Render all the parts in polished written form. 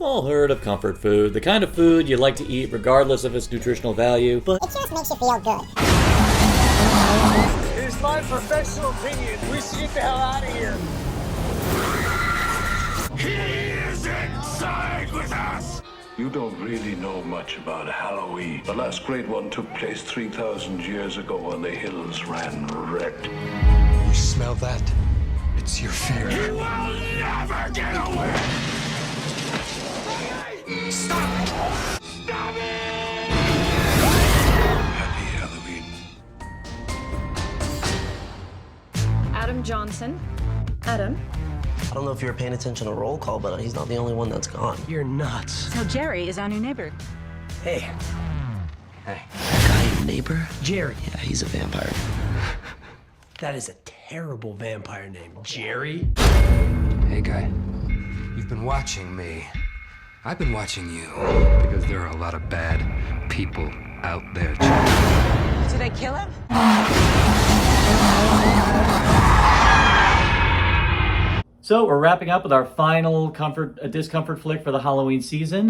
We've all heard of comfort food, the kind of food you like to eat regardless of its nutritional value, but it just makes you feel good. It is my professional opinion. We should get the hell out of here. He is inside with us! You don't really know much about Halloween. The last great one took place 3,000 years ago when the hills ran red. You smell that? It's your fear. You will never get away! Stop! Stop it! Happy Halloween. Adam Johnson. Adam. I don't know if you were paying attention to roll call, but he's not the only one that's gone. You're nuts. So Jerry is our new neighbor. Hey. That guy, your neighbor? Jerry. Yeah, he's a vampire. That is a terrible vampire name. Jerry? Hey, guy. You've been watching me. I've been watching you. Because there are a lot of bad people out there, too. Did I kill him? So we're wrapping up with our final discomfort flick for the Halloween season.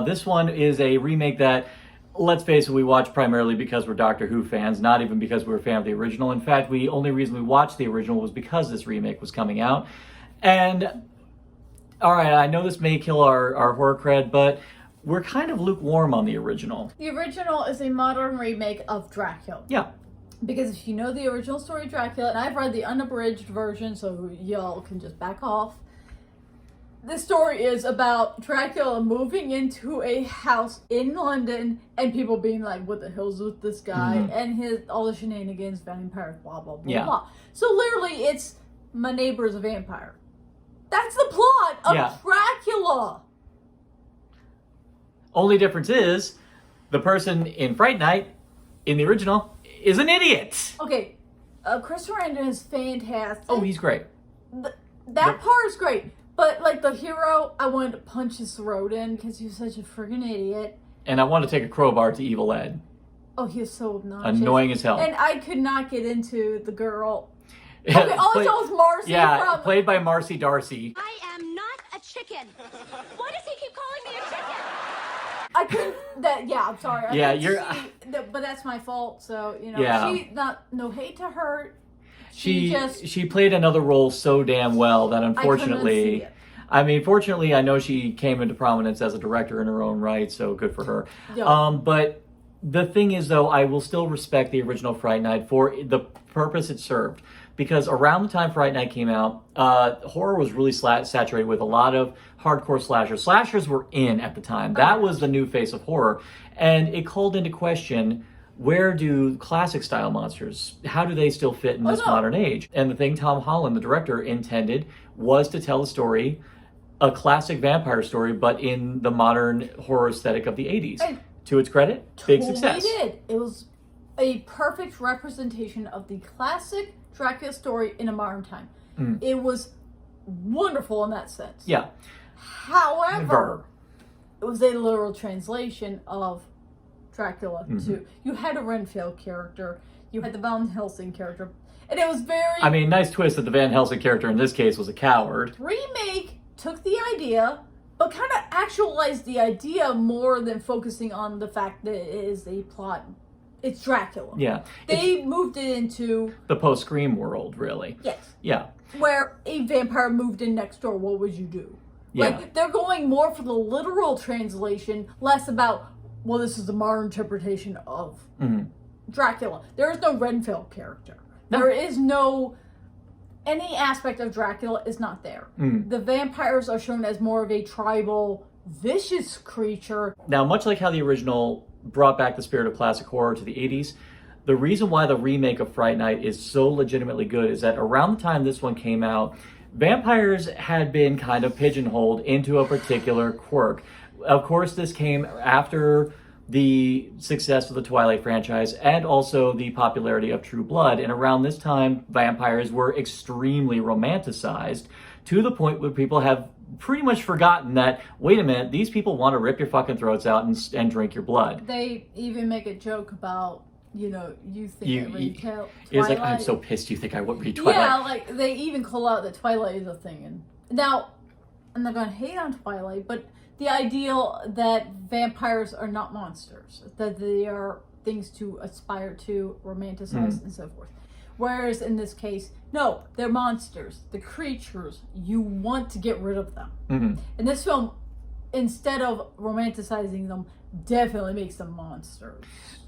This one is a remake that, let's face it, we watched primarily because we're Doctor Who fans, not even because we were a fan of the original. In fact, the only reason we watched the original was because this remake was coming out. And, all right, I know this may kill our horror cred, but we're kind of lukewarm on the original. The original is a modern remake of Dracula. Yeah. Because if you know the original story of Dracula, and I've read the unabridged version, so y'all can just back off. The story is about Dracula moving into a house in London and people being like, what the hell's with this guy? And all the shenanigans, vampires, blah, blah, blah, blah. So literally, it's my neighbor's a vampire. That's the plot of Dracula. Only difference is, the person in Fright Night, in the original, is an idiot. Okay, Christopher Sarandon is fantastic. Oh, he's great. That part is great. But, like, the hero, I wanted to punch his throat in because he was such a friggin' idiot. And I want to take a crowbar to Evil Ed. Oh, he is so obnoxious. Annoying as hell. And I could not get into the girl. Okay, all I saw was Marcy from... played by Marcy Darcy. I am not a chicken. Why does he keep calling me a chicken? I couldn't... I'm sorry. But that's my fault, so, you know. Yeah. No hate to her. She played another role so damn well that unfortunately... fortunately, I know she came into prominence as a director in her own right, so good for her. Yeah. But the thing is, though, I will still respect the original Fright Night for the purpose it served. Because around the time Fright Night came out, horror was really saturated with a lot of hardcore slashers. Slashers were in at the time. That was the new face of horror. And it called into question, where do classic style monsters, how do they still fit in this modern age? And the thing Tom Holland, the director, intended was to tell a story, a classic vampire story, but in the modern horror aesthetic of the 80s. And to its credit, big success. It was a perfect representation of the classic Dracula story in a modern time. It was wonderful in that sense. Yeah. However, it was a literal translation of Dracula too. You had a Renfield character, you had the Van Helsing character, and it was very... nice twist that the Van Helsing character in this case was a coward. Remake took the idea, but kind of actualized the idea more than focusing on the fact that it is a plot. It's Dracula. Yeah. They moved it into... the post-Scream world, really. Yes. Yeah. Where a vampire moved in next door, what would you do? Yeah. Like, they're going more for the literal translation, less about, well, this is the modern interpretation of Dracula. There is no Renfield character. No. There is no... Any aspect of Dracula is not there. The vampires are shown as more of a tribal, vicious creature. Now, much like how the original brought back the spirit of classic horror to the 80s, the reason why the remake of Fright Night is so legitimately good is that around the time this one came out, vampires had been kind of pigeonholed into a particular quirk. Of course, this came after the success of the Twilight franchise and also the popularity of True Blood. And around this time, vampires were extremely romanticized to the point where people have pretty much forgotten that, wait a minute, these people want to rip your fucking throats out and drink your blood. They even make a joke about, you think I read Twilight. It's like, I'm so pissed you think I would read Twilight. Yeah, like, they even call out that Twilight is a thing. And now, I'm not gonna hate on Twilight, but the ideal that vampires are not monsters, that they are things to aspire to, romanticize, and so forth. Whereas in this case, no, they're monsters. The creatures, you want to get rid of them. And this film, instead of romanticizing them, definitely makes them monsters.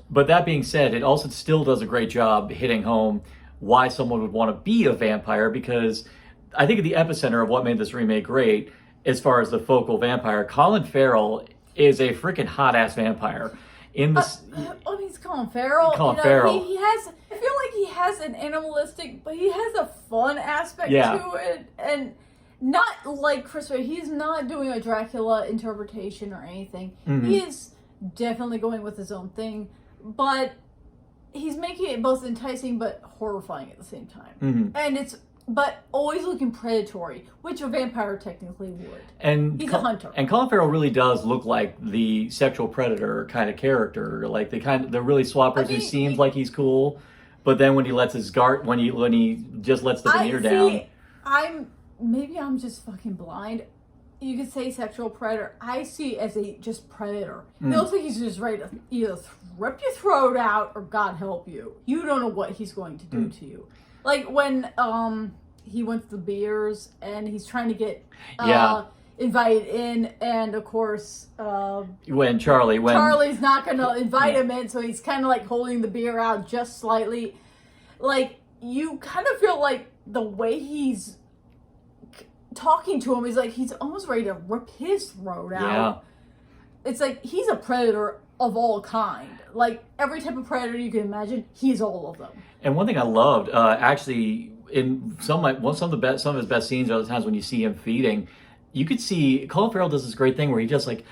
But that being said, it also still does a great job hitting home why someone would want to be a vampire, because I think at the epicenter of what made this remake great, as far as the focal vampire, Colin Farrell is a freaking hot-ass vampire. In this, I mean, it's Colin Farrell. Colin Farrell. He has, I feel like he has an animalistic, but he has a fun aspect Yeah. to it. And not like Chris Ray, he's not doing a Dracula interpretation or anything. He is definitely going with his own thing, but he's making it both enticing but horrifying at the same time. And but always looking predatory, which a vampire technically would. And he's a hunter. And Colin Farrell really does look like the sexual predator kind of character, like the really swappers who seems like he's cool, but then when he lets his guard, when he just lets the veneer down. Maybe I'm just fucking blind. You could say sexual predator. I see it as a just predator. It looks like he's just ready to either rip your throat out or God help you. You don't know what he's going to do to you. Like when he went to the beers and he's trying to get invited in, and of course when Charlie's not going to invite him in, so he's kind of like holding the beer out just slightly. Like, you kind of feel like the way he's talking to him is like he's almost ready to rip his throat out. It's like he's a predator of all kind. Like every type of predator you can imagine, he's all of them. And one thing I loved, actually, in some of his best scenes are the times when you see him feeding. You could see Colin Farrell does this great thing where he just like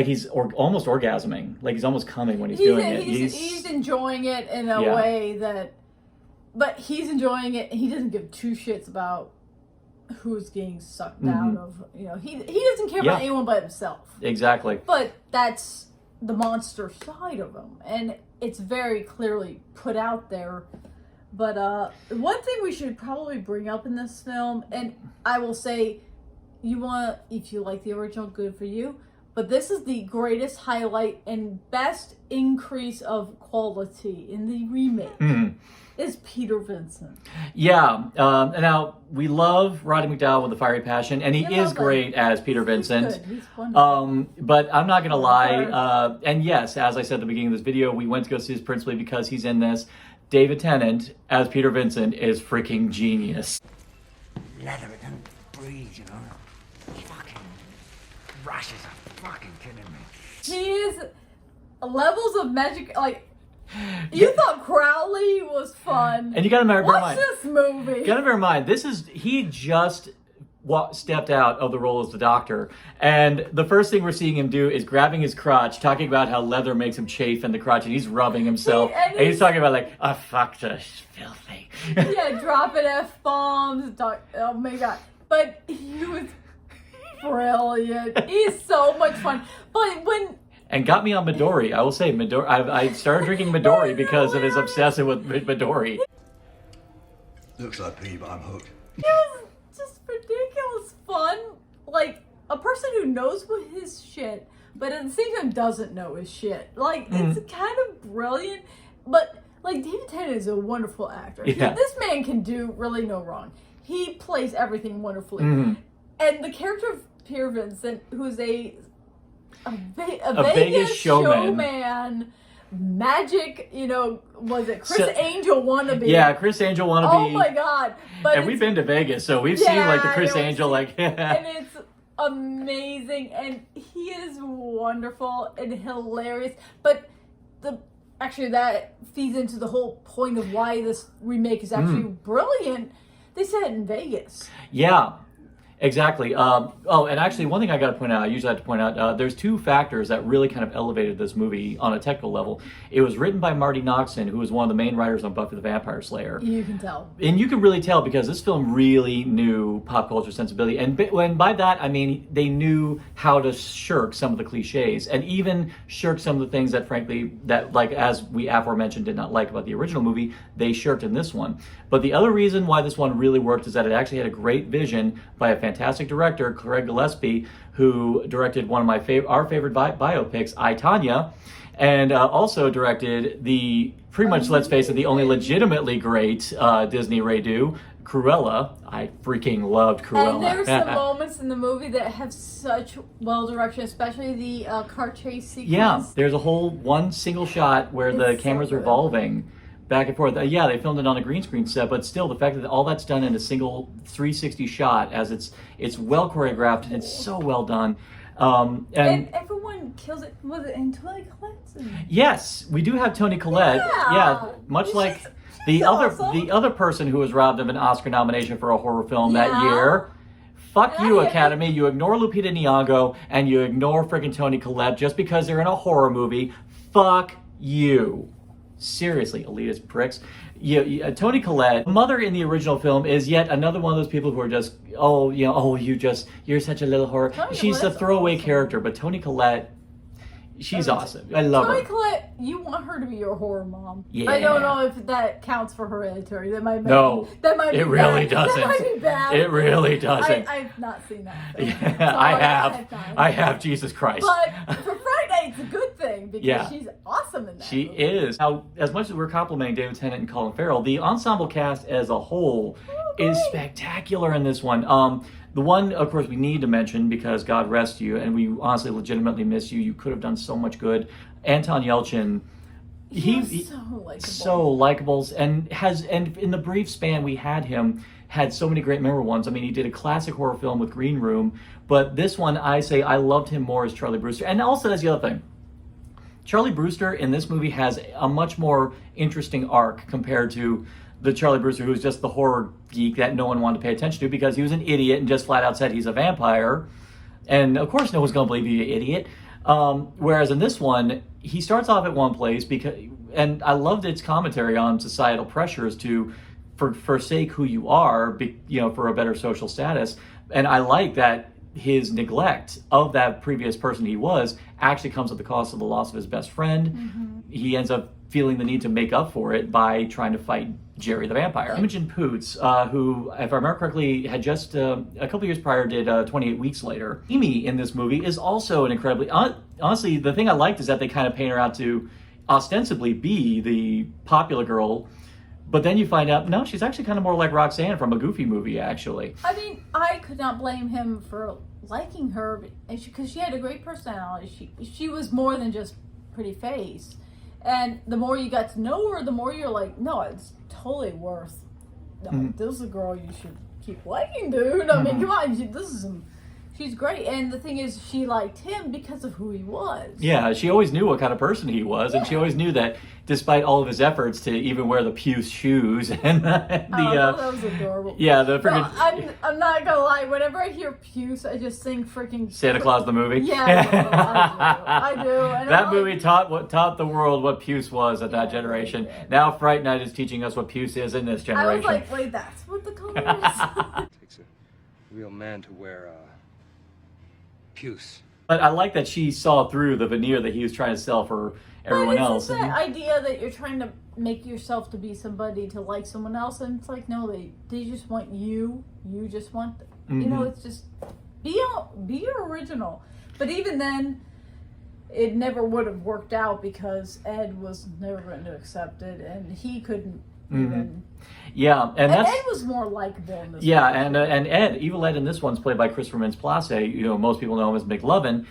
he's almost orgasming, like he's almost coming when he's doing it. He's enjoying it in a way that, but he's enjoying it. And he doesn't give two shits about who's getting sucked out of. You know, he doesn't care about anyone but himself. Exactly. But that's the monster side of him, and it's very clearly put out there. But one thing we should probably bring up in this film, and I will say, if you like the original, good for you, but this is the greatest highlight and best increase of quality in the remake, is Peter Vincent. Yeah, and now we love Roddy McDowall with a fiery passion, and he is great as Peter Vincent. Good. He's wonderful. But I'm not gonna lie, and yes, as I said at the beginning of this video, we went to go see this principally because he's in this. David Tennant as Peter Vincent is freaking genius. Let him breathe, you know. Fucking Russians are fucking kidding me. He is levels of magic, like, you thought Crowley was fun. And you gotta bear in Watch mind, this movie. gotta bear in mind, he just stepped out of the role as the Doctor, and the first thing we're seeing him do is grabbing his crotch, talking about how leather makes him chafe in the crotch, and he's rubbing himself, and he's talking about like, oh fuck, this filthy. Dropping F-bombs. Oh my god. But he was brilliant. He's so much fun. But and got me on Midori. I will say, Midori. I started drinking Midori because of his obsession with Midori. Looks like pee, but I'm hooked. it was just ridiculous fun. Like, a person who knows what his shit, but at the same time doesn't know his shit. Like, it's kind of brilliant. But, like, David Tennant is a wonderful actor. Yeah. This man can do really no wrong. He plays everything wonderfully. And the character of Peter Vincent, who's a Vegas showman, magic, was it Chris Angel wannabe? Yeah, Chris Angel wannabe. Oh my god. And we've been to Vegas, so we've seen like the Chris Angel, and it's amazing, and he is wonderful and hilarious. But that feeds into the whole point of why this remake is actually brilliant. They set it in Vegas. Yeah. Exactly. And actually, one thing I got to point out, I usually have to point out, there's two factors that really kind of elevated this movie on a technical level. It was written by Marty Noxon, who was one of the main writers on Buffy the Vampire Slayer. You can tell. And you can really tell because this film really knew pop culture sensibility. And by that, I mean, they knew how to shirk some of the cliches and even shirk some of the things that, frankly, as we aforementioned, did not like about the original movie, they shirked in this one. But the other reason why this one really worked is that it actually had a great vision by a fantastic director, Craig Gillespie, who directed one of our favorite biopics, I, Tonya, and also directed the, pretty much, let's face it, the only legitimately great Disney redo, Cruella. I freaking loved Cruella. And there's some moments in the movie that have such well direction, especially the car chase sequence. Yeah, there's a whole one single shot where the It's so camera's good. revolving back and forth. Yeah, they filmed it on a green screen set, but still, the fact that all that's done in a single 360 shot, as it's well choreographed and it's so well done. And everyone kills it. Was it in Toni Collette's? Yes, we do have Toni Collette. Yeah. Much like she's the awesome. other person who was robbed of an Oscar nomination for a horror film that Yeah. year. Fuck you, Yeah. Academy. You ignore Lupita Nyong'o and you ignore freaking Toni Collette just because they're in a horror movie. Fuck you. Seriously, elitist pricks. Toni Collette, mother in the original film, is yet another one of those people who are just, you're such a little horror. Toni She's a Collette's throwaway awesome. character, but Toni Collette, she's awesome. I love Toni her. Collette, you want her to be your horror mom. Yeah. I don't know if that counts for Hereditary. That might No, that might be it really bad. doesn't. That might be bad. It really doesn't. I've not seen that. Yeah, Sorry, I have. Jesus Christ. But for Friday, it's a good thing because Yeah. she's awesome in that. She movie. is. Now, as much as we're complimenting David Tennant and Colin Farrell, the ensemble cast as a whole is spectacular in this one. The one, of course, we need to mention because God rest you, and we honestly legitimately miss you. You could have done so much good. Anton Yelchin, He's so likable. so likable, and in the brief span we had him, had so many great memorable ones. I mean, he did a classic horror film with Green Room, but this one, I say I loved him more as Charlie Brewster. And also, that's the other thing. Charlie Brewster in this movie has a much more interesting arc compared to the Charlie Brewster who's just the horror geek that no one wanted to pay attention to because he was an idiot and just flat out said he's a vampire. And of course no one's going to believe you, you idiot. Whereas in this one, he starts off at one place and I loved its commentary on societal pressures to forsake who you are, for a better social status. And I like that his neglect of that previous person he was actually comes at the cost of the loss of his best friend. Mm-hmm. He ends up feeling the need to make up for it by trying to fight Jerry the Vampire. Imogen Poots, who, if I remember correctly, had just a couple years prior did 28 Weeks Later. Amy in this movie is also an incredibly... honestly, the thing I liked is that they kind of paint her out to ostensibly be the popular girl, but then you find out, no, she's actually kind of more like Roxanne from a Goofy movie, actually. I mean, I could not blame him for liking her because she had a great personality. She was more than just pretty face. And the more you got to know her, the more you're like, no, it's totally worth. No, this is a girl you should keep liking, dude. I mean, come on, she's great. And the thing is, she liked him because of who he was. Yeah, she always knew what kind of person he was, and she always knew that despite all of his efforts to even wear the puce shoes and that was adorable. Yeah, the No, freaking I'm not gonna lie. Whenever I hear puce, I just think freaking Santa Claus the movie. Yeah, I do. And That I'm movie like, taught the world what puce was at that generation. Now Fright Night is teaching us what puce is in this I generation. was like, wait, that's what the color is. Takes a real man to wear puce. But I like that she saw through the veneer that he was trying to sell for everyone but it's else. just that idea that you're trying to make yourself to be somebody to like someone else, and it's like, no, they just want you. You just want them. You know, it's just be your original. But even then, it never would have worked out because Ed was never going to accept it, and he couldn't even. Yeah, and that's Ed was more likable in this. yeah, one. and Ed, Evil Ed in this one's played by Christopher Mintz-Plasse. Most people know him as McLovin.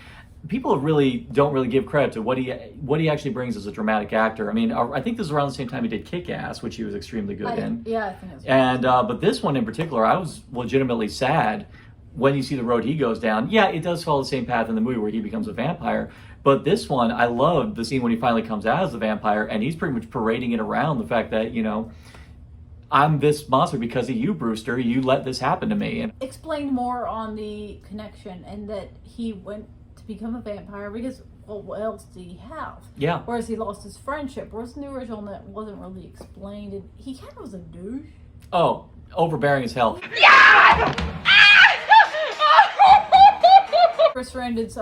People don't really give credit to what he actually brings as a dramatic actor. I mean, I think this is around the same time he did Kick-Ass, which he was extremely good in. Yeah, I think that's right. And but this one in particular, I was legitimately sad when you see the road he goes down. Yeah, it does follow the same path in the movie where he becomes a vampire. But this one, I loved the scene when he finally comes out as the vampire, and he's pretty much parading it around the fact that, I'm this monster because of you, Brewster. You let this happen to me. And Explain more on the connection and that he went to become a vampire because, well, what else did he have? yeah, Whereas he lost his friendship. Whereas in the original, that wasn't really explained. And he kind of was a douche. oh, overbearing as hell. Chris Sarandon's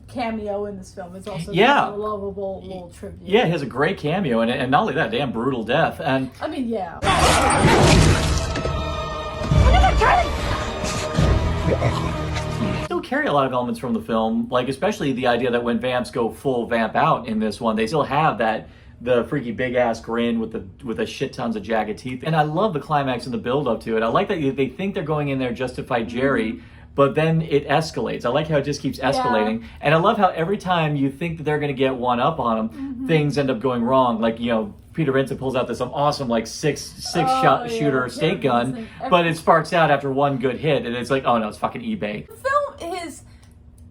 cameo in this film is also Yeah. a lovable little tribute. Yeah, he has a great cameo, and not only that, damn brutal death. And I mean, yeah. Still carry a lot of elements from the film, like especially the idea that when vamps go full vamp out in this one, they still have the freaky big ass grin with the shit tons of jagged teeth. And I love the climax and the build up to it. I like that they think they're going in there just to fight Jerry, but then it escalates. I like how it just keeps escalating. And I love how every time you think that they're going to get one up on them, things end up going wrong. Like, you know, Peter Vincent pulls out this awesome like six shot shooter stake gun, but it sparks out after one good hit, and it's like, oh no, it's fucking eBay. The film is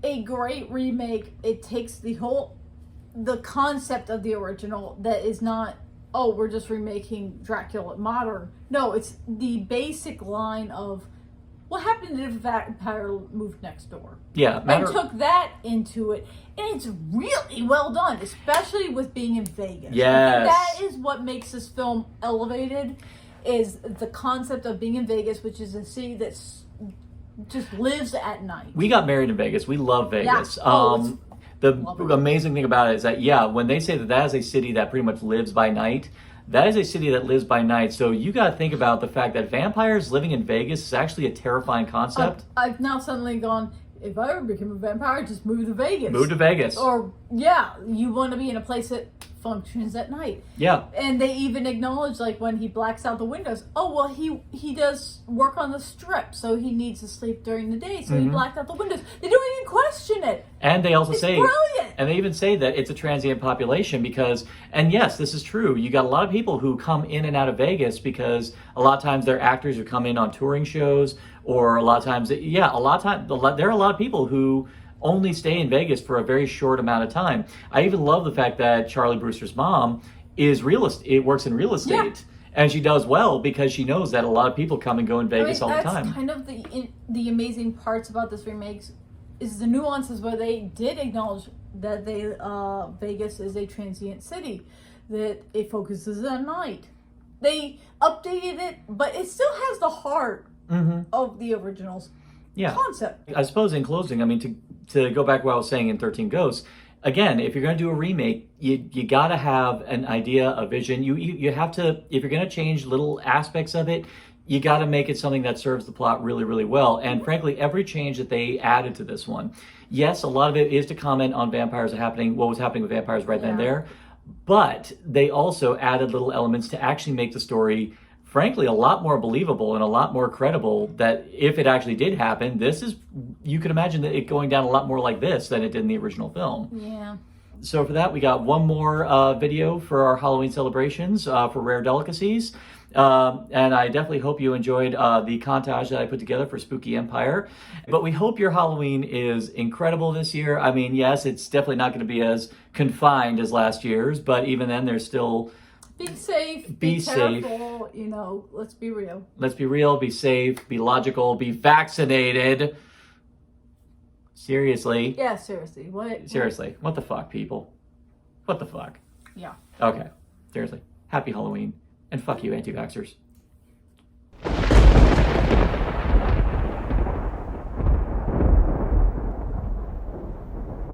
a great remake. It takes the concept of the original that is not, oh, we're just remaking Dracula modern. No, it's the basic line of what happened if a vampire moved next door. Yeah, and took that into it, and it's really well done, especially with being in Vegas. Yes, that is what makes this film elevated, is the concept of being in Vegas, which is a city that's just lives at night. We got married in Vegas. We love Vegas. Yeah. The amazing thing about it is that, yeah, when they say that is a city that pretty much lives by night, that is a city that lives by night. So you got to think about the fact that vampires living in Vegas is actually a terrifying concept. I've now suddenly gone, if I ever became a vampire, just move to Vegas. Move to Vegas. Or, yeah, you want to be in a place that functions at night. Yeah. And they even acknowledge, like, when he blacks out the windows, oh, well, he does work on the Strip, so he needs to sleep during the day, so he blacked out the windows. They don't even question it. And they also say, brilliant. And they even say that it's a transient population because, and yes, this is true, you got a lot of people who come in and out of Vegas because a lot of times they're actors who come in on touring shows, or a lot of times, there are a lot of people who only stay in Vegas for a very short amount of time. I even love the fact that Charlie Brewster's mom is works in real estate. Yeah. And she does well because she knows that a lot of people come and go in Vegas all the time. That's kind of the amazing parts about this remake is the nuances where they did acknowledge that Vegas is a transient city, that it focuses on night. They updated it, but it still has the heart of the original's concept. I suppose in closing, I mean, to go back to what I was saying in 13 Ghosts, again, if you're going to do a remake, you got to have an idea, a vision. You have to, if you're going to change little aspects of it, you got to make it something that serves the plot really, really well. And frankly, every change that they added to this one, yes, a lot of it is to comment on what was happening with vampires right then and there, but they also added little elements to actually make the story, frankly, a lot more believable and a lot more credible, that if it actually did happen, you could imagine that it going down a lot more like this than it did in the original film. Yeah. So for that, we got one more video for our Halloween celebrations for Rare Delicacies. And I definitely hope you enjoyed the montage that I put together for Spooky Empire. But we hope your Halloween is incredible this year. I mean, yes, it's definitely not going to be as confined as last year's, but even then, there's still... Be safe, be careful, you know, let's be real. Let's be real, be safe, be logical, be vaccinated. Seriously. Yeah, seriously. What? Seriously. What the fuck, people? What the fuck? Yeah. Okay. Seriously. Happy Halloween. And fuck you, anti-vaxxers.